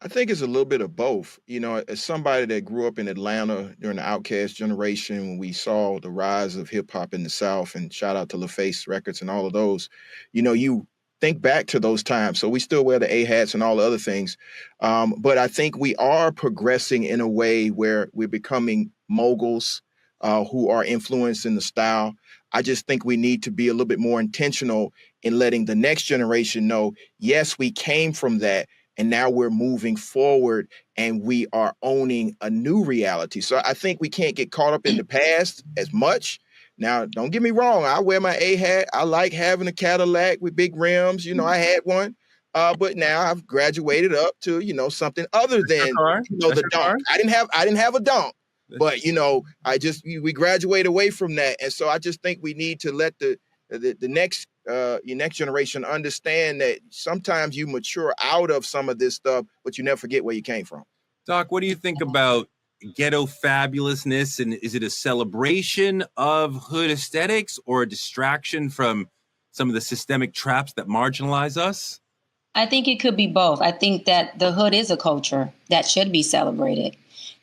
I think it's a little bit of both. You know, as somebody that grew up in Atlanta during the Outkast generation, when we saw the rise of hip hop in the South, and shout out to LaFace Records and all of those, you know, you think back to those times. So we still wear the A hats and all the other things. But I think we are progressing in a way where we're becoming moguls who are influenced in the style. I just think we need to be a little bit more intentional in letting the next generation know, yes, we came from that. And now we're moving forward and we are owning a new reality. So I think we can't get caught up in the past as much. Now, don't get me wrong. I wear my A hat. I like having a Cadillac with big rims. You know, I had one. But now I've graduated up to, you know, something other than, you know, the dunk. I didn't have a dunk. But, you know, we graduate away from that. And so I just think we need to let the next your next generation understand that sometimes you mature out of some of this stuff, but you never forget where you came from. Doc, what do you think about ghetto fabulousness? And is it a celebration of hood aesthetics or a distraction from some of the systemic traps that marginalize us? I think it could be both. I think that the hood is a culture that should be celebrated,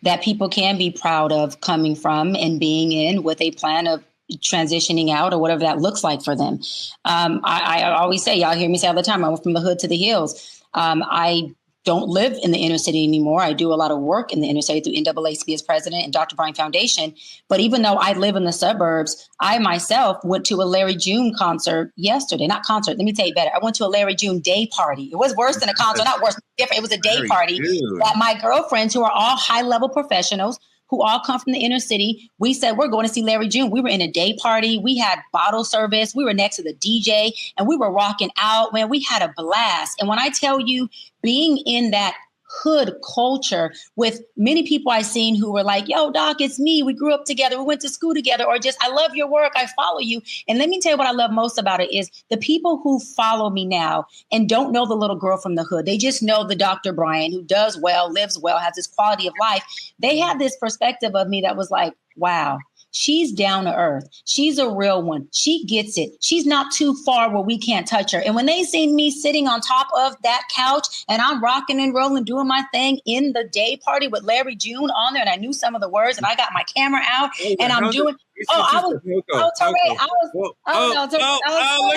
that people can be proud of coming from and being in with a plan of transitioning out or whatever that looks like for them. I always say, y'all hear me say all the time, I went from the hood to the hills. I don't live in the inner city anymore. I do a lot of work in the inner city through NAACP as president and Dr. Bryant Foundation. But even though I live in the suburbs, I myself went to a Larry June concert yesterday. Not concert, let me tell you better. I went to a Larry June day party. It was worse than a concert, not worse, different. It was a day party that my girlfriends, who are all high-level professionals, who all come from the inner city, we said, we're going to see Larry June. We were in a day party. We had bottle service. We were next to the DJ and we were rocking out. Man, we had a blast. And when I tell you, being in that hood culture with many people I've seen who were like, yo, Doc, it's me. We grew up together. We went to school together, or just, I love your work. I follow you. And let me tell you what I love most about it is the people who follow me now and don't know the little girl from the hood. They just know the Dr. Bryant who does well, lives well, has this quality of life. They had this perspective of me that was like, wow, she's down to earth. She's a real one. She gets it. She's not too far where we can't touch her. And when they seen me sitting on top of that couch and I'm rocking and rolling, doing my thing in the day party with Larry June on there, and I knew some of the words and I got my camera out and I'm doing. Look at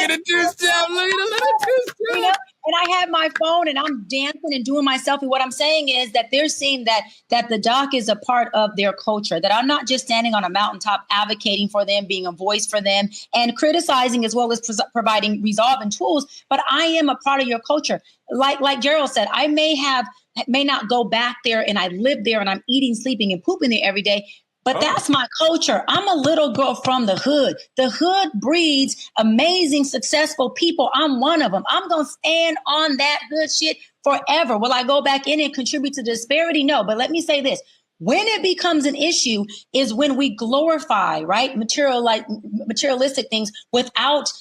the two-step. You know, and I had my phone and I'm dancing and doing my selfie. What I'm saying is that they're seeing that the doc is a part of their culture, that I'm not just standing on a mountaintop advocating for them, being a voice for them and criticizing as well as providing resolve and tools, but I am a part of your culture. Like Gerald said, I may not go back there and I live there and I'm eating, sleeping and pooping there every day. But that's my culture. I'm a little girl from the hood. The hood breeds amazing, successful people. I'm one of them. I'm going to stand on that hood shit forever. Will I go back in and contribute to disparity? No. But let me say this. When it becomes an issue is when we glorify, right, materialistic things without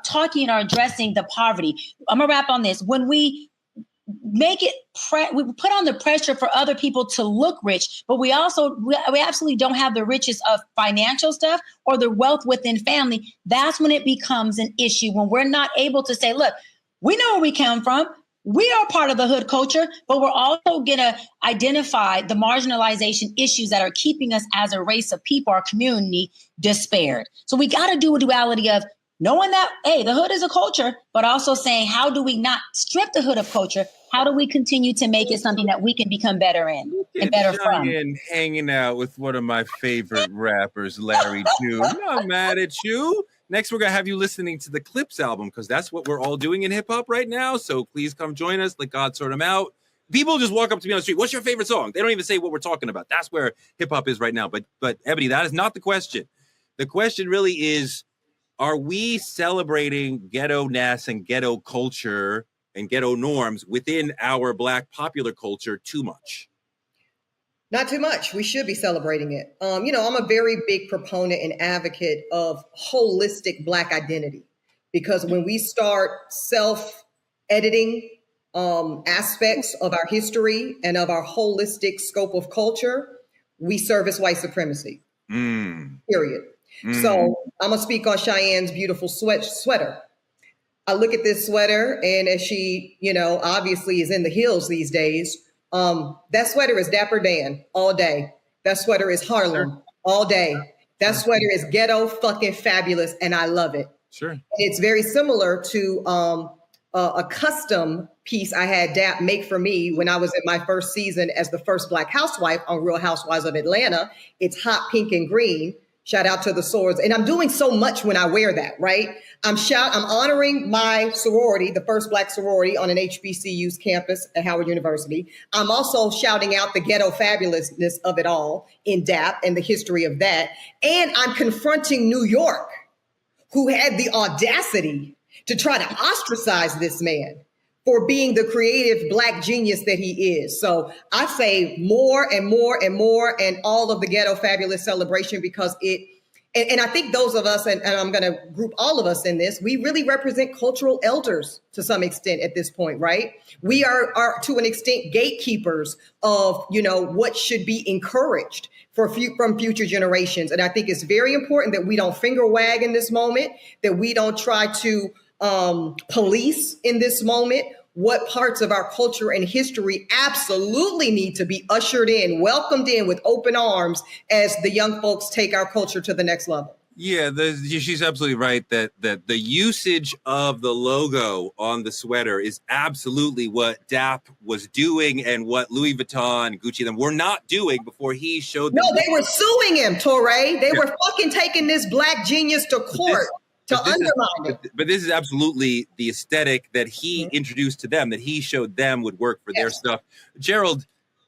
talking or addressing the poverty. I'm going to wrap on this. When we make it, we put on the pressure for other people to look rich, but we absolutely don't have the riches of financial stuff or the wealth within family. That's when it becomes an issue, when we're not able to say, look, we know where we come from. We are part of the hood culture, but we're also going to identify the marginalization issues that are keeping us as a race of people, our community, despaired. So we got to do a duality of knowing that, hey, the hood is a culture, but also saying, how do we not strip the hood of culture? How do we continue to make it something that we can become better in and better from? And hanging out with one of my favorite rappers, Larry June. I'm not mad at you. Next, we're going to have you listening to the Clips album, because that's what we're all doing in hip hop right now. So please come join us. Let God sort them out. People just walk up to me on the street. What's your favorite song? They don't even say what we're talking about. That's where hip hop is right now. But Eboni, that is not the question. The question really is, are we celebrating ghetto-ness and ghetto culture and ghetto norms within our Black popular culture too much? Not too much. We should be celebrating it. I'm a very big proponent and advocate of holistic Black identity, because when we start self-editing aspects of our history and of our holistic scope of culture, we service white supremacy. Period. So I'm gonna speak on Cheyenne's beautiful sweater. I look at this sweater, and as she, obviously is in the hills these days, that sweater is Dapper Dan all day. That sweater is Harlem all day. That sweater is Ghetto fucking Fabulous, and I love it. Sure. It's very similar to a custom piece I had Dap make for me when I was in my first season as the first Black housewife on Real Housewives of Atlanta. It's hot pink and green. Shout out to the swords. And I'm doing so much when I wear that, right? I'm honoring my sorority, the first Black sorority on an HBCU's campus at Howard University. I'm also shouting out the ghetto fabulousness of it all in DAP and the history of that. And I'm confronting New York, who had the audacity to try to ostracize this man for being the creative Black genius that he is. So I say more and more and more, and all of the Ghetto Fabulous celebration, because and I think those of us, and I'm gonna group all of us in this, we really represent cultural elders to some extent at this point, right? We are to an extent gatekeepers of, what should be encouraged from future generations. And I think it's very important that we don't finger wag in this moment, that we don't try to police in this moment what parts of our culture and history absolutely need to be ushered in, welcomed in with open arms as the young folks take our culture to the next level. Yeah, she's absolutely right that the usage of the logo on the sweater is absolutely what DAP was doing and what Louis Vuitton, Gucci, them were not doing before he showed them. No, they were suing him, Touré. They were fucking taking this Black genius to court. But this is absolutely the aesthetic that he introduced to them, that he showed them would work for their stuff. Gerald,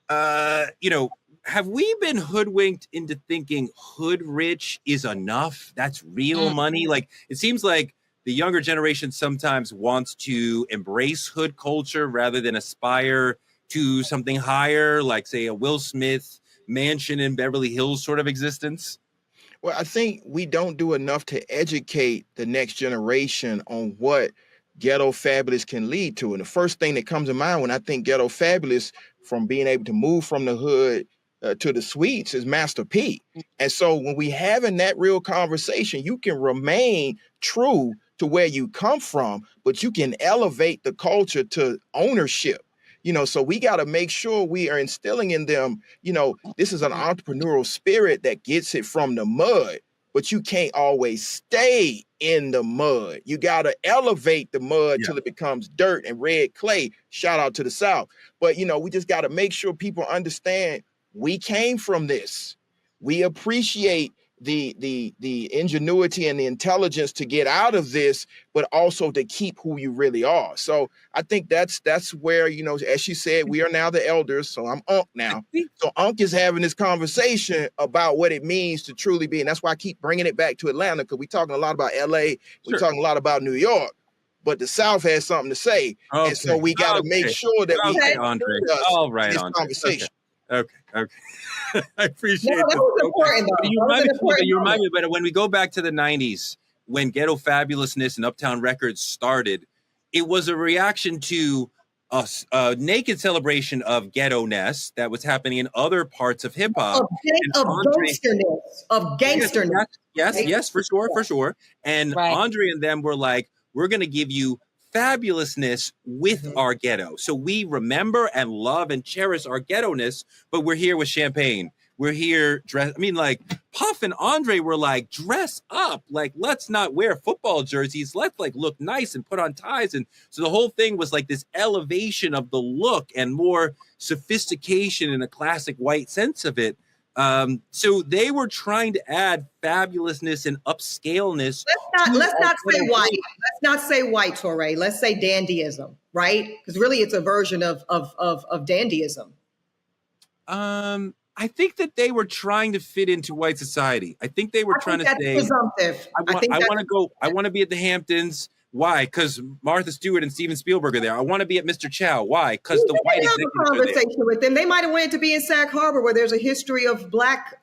have we been hoodwinked into thinking hood rich is enough? That's real money. Like, it seems like the younger generation sometimes wants to embrace hood culture rather than aspire to something higher, like, say, a Will Smith mansion in Beverly Hills sort of existence. Well, I think we don't do enough to educate the next generation on what Ghetto Fabulous can lead to. And the first thing that comes to mind when I think Ghetto Fabulous, from being able to move from the hood to the suites, is Master P. And so when we having that real conversation, you can remain true to where you come from, but you can elevate the culture to ownership. So we got to make sure we are instilling in them, this is an entrepreneurial spirit that gets it from the mud, but you can't always stay in the mud. You got to elevate the mud till it becomes dirt and red clay. Shout out to the South. But, we just got to make sure people understand we came from this. We appreciate the ingenuity and the intelligence to get out of this, but also to keep who you really are. So I think that's where, as she said, we are now the elders. So I'm Unc now. So Unc is having this conversation about what it means to truly be. And that's why I keep bringing it back to Atlanta, because we're talking a lot about LA. We're talking a lot about New York, but the South has something to say. Okay. And so we got to make sure that we Andre. All right, this Andre. Conversation. Okay. I appreciate that. Was important, though. You remind me, but when we go back to the 90s, when Ghetto Fabulousness and Uptown Records started, it was a reaction to a naked celebration of ghetto-ness that was happening in other parts of hip-hop. Of gangsterness. Yes, for sure. And Andre and them were like, we're going to give you fabulousness with our ghetto. So we remember and love and cherish our ghetto-ness, but we're here with champagne. We're here like Puff and Andre were like, dress up. Like, let's not wear football jerseys. Let's look nice and put on ties. And so the whole thing was like this elevation of the look and more sophistication in a classic white sense of it. So they were trying to add fabulousness and upscaleness. Let's not say white. Let's not say white, Touré. Let's say dandyism, right? Because really, it's a version of dandyism. I think that they were trying to fit into white society. I think they were trying to say, presumptive. I want to be at the Hamptons. Why? Because Martha Stewart and Steven Spielberg are there. I want to be at Mr. Chow. Why? Because the white executives are there. Conversation with them. They might have wanted to be in Sag Harbor, where there's a history of Black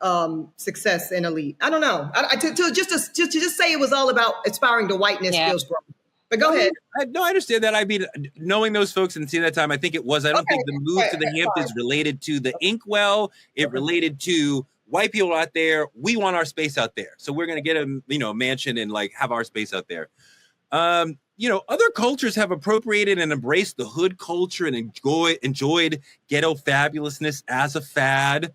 success and elite. I don't know. To just say it was all about aspiring to whiteness feels wrong. But go ahead. I understand that. I mean, knowing those folks and seeing that time, I think it was. I don't think the move to the Hamptons related to the Inkwell. It related to white people out there, we want our space out there. So we're going to get a mansion and like have our space out there. Other cultures have appropriated and embraced the hood culture and enjoyed ghetto fabulousness as a fad.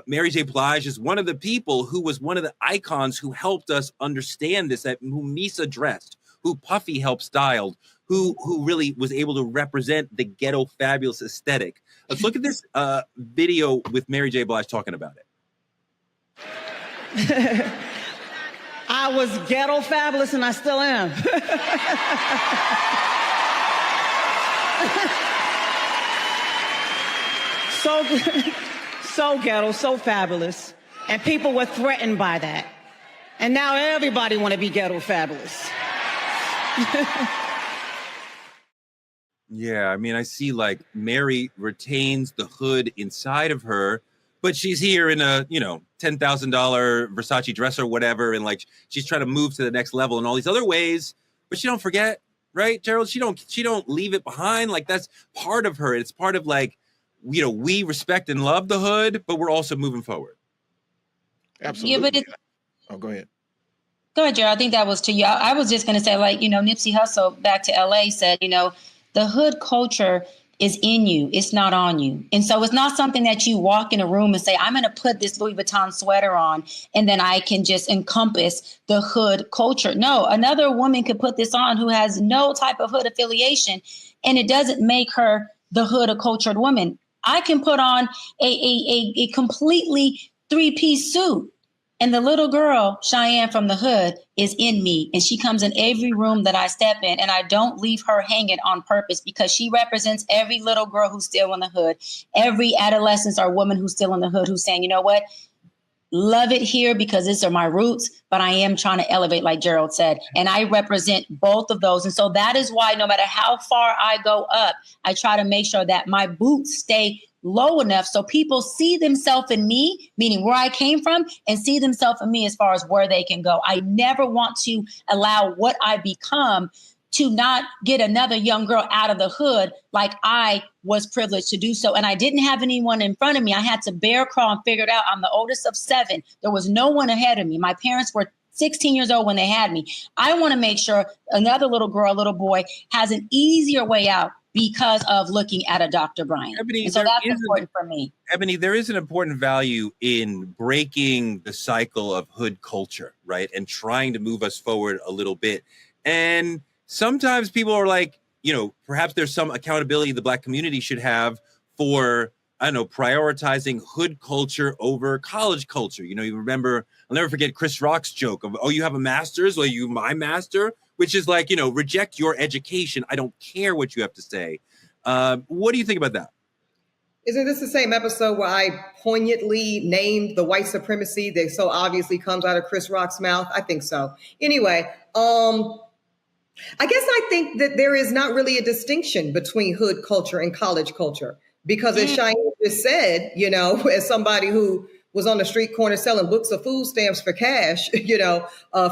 Mary J. Blige is one of the people who was one of the icons who helped us understand this, who Misa dressed, who Puffy helped styled, who really was able to represent the ghetto fabulous aesthetic. Let's look at this video with Mary J. Blige talking about it. I was ghetto fabulous and I still am. So ghetto, so fabulous. And people were threatened by that. And now everybody want to be ghetto fabulous. Yeah, I mean, I see like Mary retains the hood inside of her, but she's here in a, $10,000 Versace dress or whatever. And like, she's trying to move to the next level in all these other ways, but she don't forget, right, Gerald? She don't leave it behind. Like that's part of her. It's part of like, we respect and love the hood, but we're also moving forward. Absolutely. Yeah, but go ahead. Go ahead, Gerald. I think that was to you. I was just going to say, like, Nipsey Hussle back to LA said, the hood culture is in you. It's not on you. And so it's not something that you walk in a room and say, I'm going to put this Louis Vuitton sweater on and then I can just encompass the hood culture. No, another woman could put this on who has no type of hood affiliation, and it doesn't make her the hood or cultured woman. I can put on a completely three-piece suit, and the little girl, Cheyenne from the hood, is in me. And she comes in every room that I step in, and I don't leave her hanging on purpose because she represents every little girl who's still in the hood, every adolescent or woman who's still in the hood who's saying, you know what? Love it here because these are my roots, but I am trying to elevate, like Gerald said, and I represent both of those. And so that is why no matter how far I go up, I try to make sure that my boots stay low enough so people see themselves in me, meaning where I came from, and see themselves in me as far as where they can go. I never want to allow what I become to not get another young girl out of the hood like I was privileged to do so. And I didn't have anyone in front of me. I had to bear crawl and figure it out. I'm the oldest of 7. There was no one ahead of me. My parents were 16 years old when they had me. I want to make sure another little girl, little boy has an easier way out because of looking at a Dr. Bryant. Eboni, and so that's important for me. Eboni, there is an important value in breaking the cycle of hood culture, right? And trying to move us forward a little bit. And sometimes people are like, perhaps there's some accountability the Black community should have for, prioritizing hood culture over college culture. You remember, I'll never forget Chris Rock's joke of, oh, you have a master's? Well, you my master? Which is like, reject your education. I don't care what you have to say. What do you think about that? Isn't this the same episode where I poignantly named the white supremacy that so obviously comes out of Chris Rock's mouth? I think so. Anyway, I guess I think that there is not really a distinction between hood culture and college culture, because as Cheyenne just said, as somebody who was on the street corner selling books of food stamps for cash,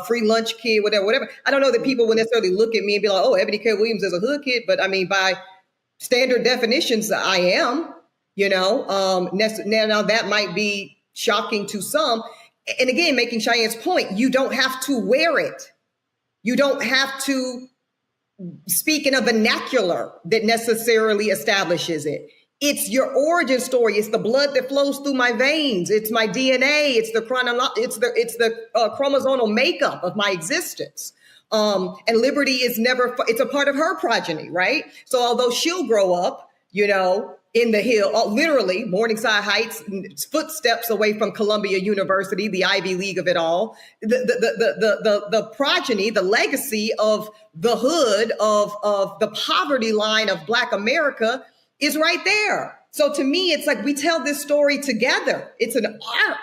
free lunch kid, whatever. I don't know that people would necessarily look at me and be like, oh, Eboni K. Williams is a hood kid. But I mean, by standard definitions, I am, now that might be shocking to some. And again, making Cheyenne's point, you don't have to wear it. You don't have to speak in a vernacular that necessarily establishes it. It's your origin story. It's the blood that flows through my veins. It's my DNA. It's the chromosomal makeup of my existence. And Liberty is it's a part of her progeny, right? So although she'll grow up, in the hill, literally Morningside Heights, footsteps away from Columbia University, the Ivy League of it all, the progeny, the legacy of the hood of the poverty line of Black America is right there. So to me, it's like we tell this story together. It's an arc.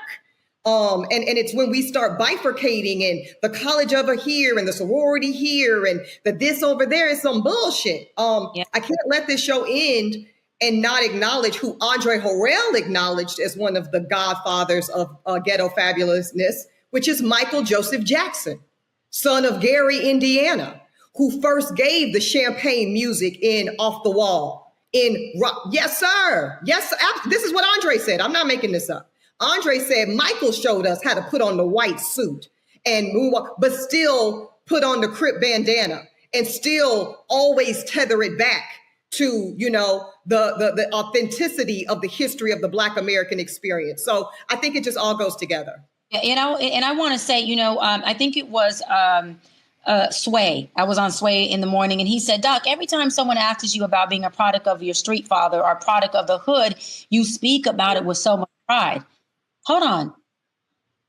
And it's when we start bifurcating and the college over here and the sorority here and the this over there is some bullshit. I can't let this show end and not acknowledge who Andre Harrell acknowledged as one of the godfathers of ghetto fabulousness, which is Michael Joseph Jackson, son of Gary, Indiana, who first gave the champagne music in Off the Wall. In rock. Yes, sir. Yes, this is what Andre said. I'm not making this up. Andre said Michael showed us how to put on the white suit and move on, but still put on the Crip bandana and still always tether it back to, you know, the authenticity of the history of the Black American experience. So I think it just all goes together. And I want to say, you know, I think it was Sway. I was on Sway in the morning, and he said, Doc, every time someone asks you about being a product of your street father or a product of the hood, you speak about it with so much pride. Hold on.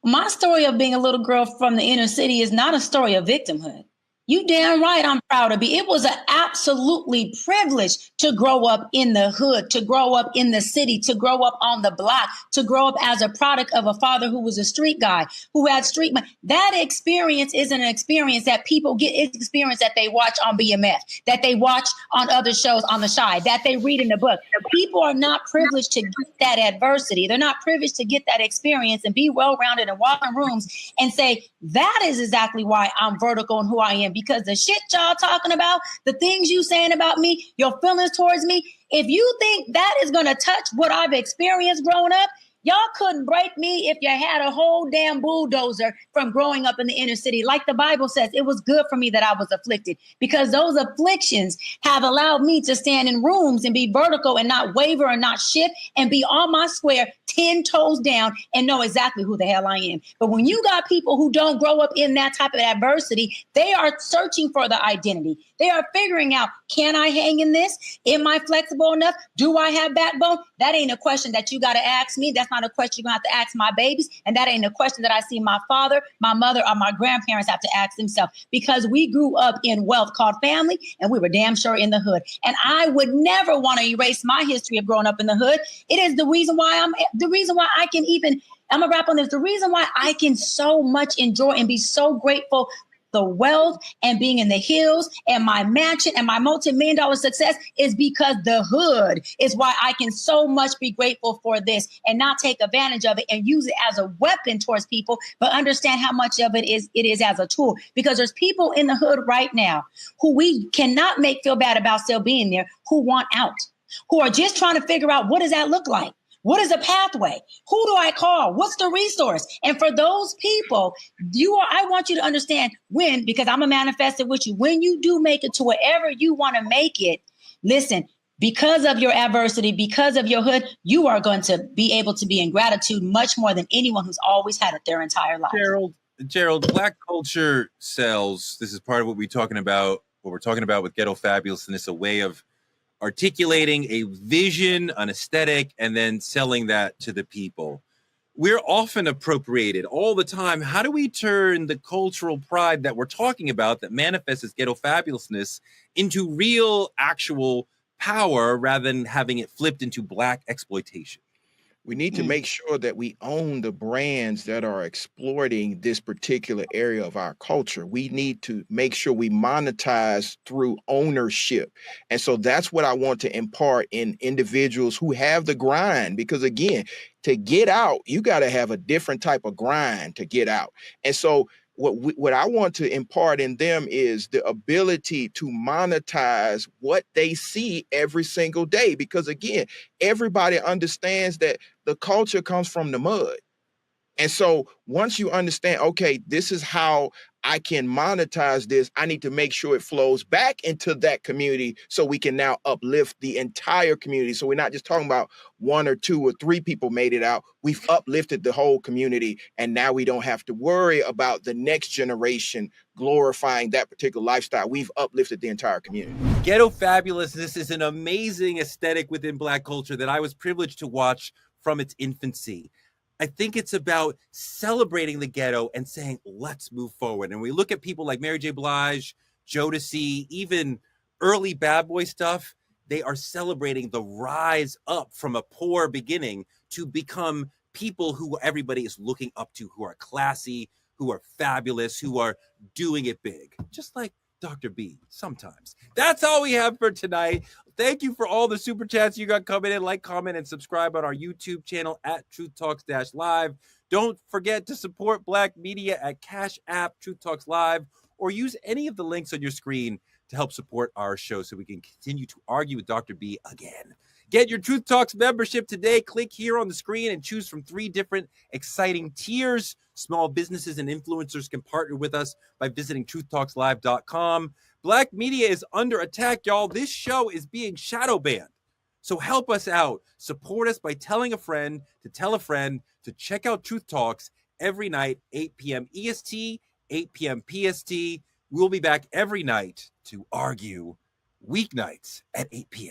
My story of being a little girl from the inner city is not a story of victimhood. You damn right I'm proud to be. It was an absolutely privilege to grow up in the hood, to grow up in the city, to grow up on the block, to grow up as a product of a father who was a street guy, who had street money. That experience isn't an experience that people get. It's an experience that they watch on BMF, that they watch on other shows on the Shy, that they read in the book. People are not privileged to get that adversity. They're not privileged to get that experience and be well-rounded and walk in rooms and say, that is exactly why I'm vertical and who I am. Because the shit y'all talking about, the things you saying about me, your feelings towards me, if you think that is going to touch what I've experienced growing up, y'all couldn't break me if you had a whole damn bulldozer from growing up in the inner city. Like the Bible says, it was good for me that I was afflicted, because those afflictions have allowed me to stand in rooms and be vertical and not waver and not shift and be on my square, 10 toes down, and know exactly who the hell I am. But when you got people who don't grow up in that type of adversity, they are searching for the identity. They are figuring out, can I hang in this? Am I flexible enough? Do I have backbone? That ain't a question that you got to ask me. That's not a question you're going to have to ask my babies. And that ain't a question that I see my father, my mother, or my grandparents have to ask themselves, because we grew up in wealth called family, and we were damn sure in the hood. And I would never want to erase my history of growing up in the hood. It is the reason why I can even, I'm gonna wrap on this. The reason why I can so much enjoy and be so grateful the wealth and being in the hills and my mansion and my multi-million dollar success is because the hood is why I can so much be grateful for this and not take advantage of it and use it as a weapon towards people, but understand how much of it is as a tool. Because there's people in the hood right now who we cannot make feel bad about still being there, who want out, who are just trying to figure out, what does that look like? What is the pathway? Who do I call? What's the resource? And for those people, I want you to understand because I'm a manifestor with you, when you do make it to wherever you want to make it, listen, because of your adversity, because of your hood, you are going to be able to be in gratitude much more than anyone who's always had it their entire life. Gerald, Black culture sells. This is part of what we're talking about with Ghetto Fabulous, and it's a way of articulating a vision, an aesthetic, and then selling that to the people. We're often appropriated all the time. How do we turn the cultural pride that we're talking about that manifests as Ghetto Fabulousness into real, actual power rather than having it flipped into Black exploitation? We need to make sure that we own the brands that are exploiting this particular area of our culture. We need to make sure we monetize through ownership. And so that's what I want to impart in individuals who have the grind, because again, to get out, you got to have a different type of grind to get out. And so what I want to impart in them is the ability to monetize what they see every single day. Because again, everybody understands that the culture comes from the mud. And so once you understand, okay, this is how I can monetize this, I need to make sure it flows back into that community so we can now uplift the entire community. So we're not just talking about 1 or 2 or 3 people made it out. We've uplifted the whole community. And now we don't have to worry about the next generation glorifying that particular lifestyle. We've uplifted the entire community. Ghetto Fabulous. This is an amazing aesthetic within Black culture that I was privileged to watch from its infancy. I think it's about celebrating the ghetto and saying, let's move forward. And we look at people like Mary J. Blige, Jodeci, even early Bad Boy stuff. They are celebrating the rise up from a poor beginning to become people who everybody is looking up to, who are classy, who are fabulous, who are doing it big. Just like Dr. B sometimes. That's all we have for tonight. Thank you for all the super chats you got coming in. Like, comment, and subscribe on our YouTube channel at Truth Talks-Live. Don't forget to support Black media at Cash App Truth Talks Live, or use any of the links on your screen to help support our show so we can continue to argue with Dr. B again. Get your Truth Talks membership today. Click here on the screen and choose from 3 different exciting tiers. Small businesses and influencers can partner with us by visiting truthtalkslive.com. Black media is under attack, y'all. This show is being shadow banned. So help us out. Support us by telling a friend to tell a friend to check out Truth Talks every night, 8 p.m. EST, 8 p.m. PST. We'll be back every night to argue weeknights at 8 p.m.